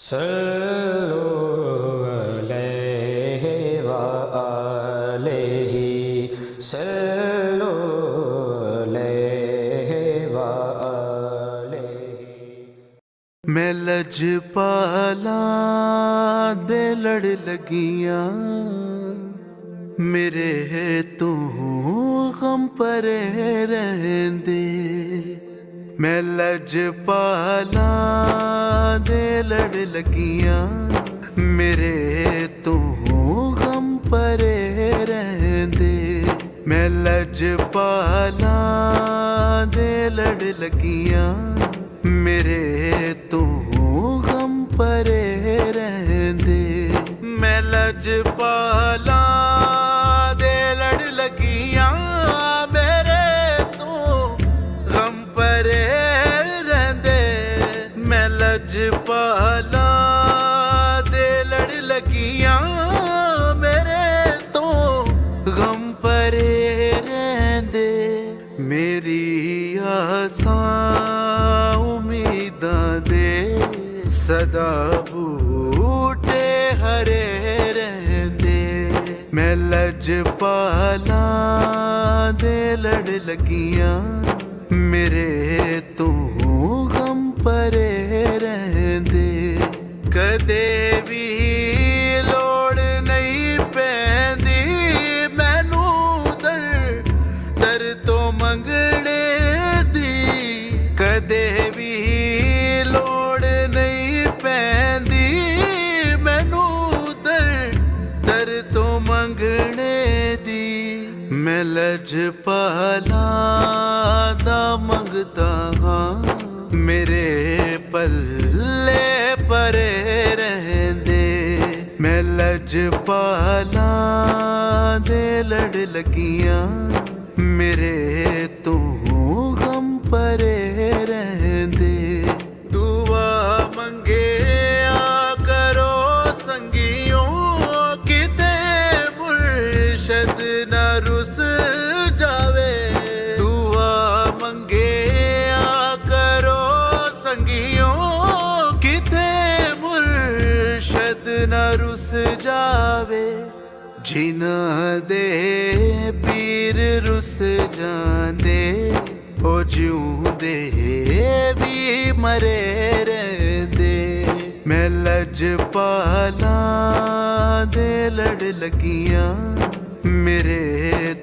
सल्लु अलैहि व आलिहि सल्लु अलैहि व आलिहि। मैं लजपाला दे लड़ लगियां मेरे तू गम परे रहंदे। मैं लजपाला दे लड़ लगियां मेरे तू गम परे रहंदे। मैं लजपाला दे लड़ लगियां मेरे तू गम परे रहंदे। मैं लजपाला दे लड़ लगियां मेरे तू गम परे रहंदे। मैं लजपाला दे लड़ लगियां मेरे तू गम परे रहंदे। मेरी आसां उम्मीदां दे सदा बूटे हरे रहंदे। मैं लजपाला दे लड़ लगियां मेरे तू गम परे रहंदे। कदे भी लोड़ नहीं पैंदी मैनू दर दर तो मंगणे दी। कदे भी लोड़ नहीं पैंदी मैनू दर दर तो मंगणे दी। मैं लजपाला दा मंगता हाँ मेरे पल्ले परे रहंदे। मैं लजपाला दे लड़ लगियां मेरे तू गम परे रहंदे। दुआ मंगे आ करो संगियों किते मुर्शद न रुस जावे। दुआ मंगे आ करो संगियों किते मुर्शद न रुस जावे। जिना दे पीर रुस जांदे ओ जिऊंदे भी मरे रहंदे। मैं लजपाला दे लड़ लगियां मेरे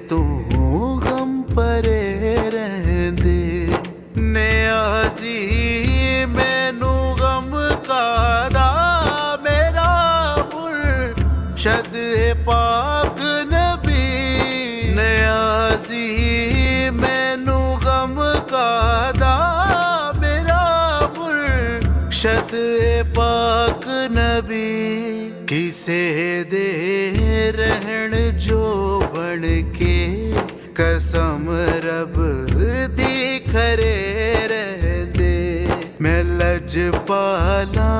तू गम परे रहंदे। नियाज़ी मैनू गम कादा मेरा मुर्शद पाक नबी। नियाज़ी मैनू गम कादा मेरा मुर्शद पाक नबी। किसे दे रहन जो बन के कसम रब दी खरे रहंदे। मैं लजपाला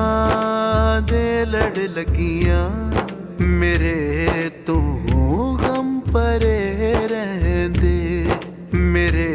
दे लड़ लगियां मेरे तू गम परे रहंदे। मेरे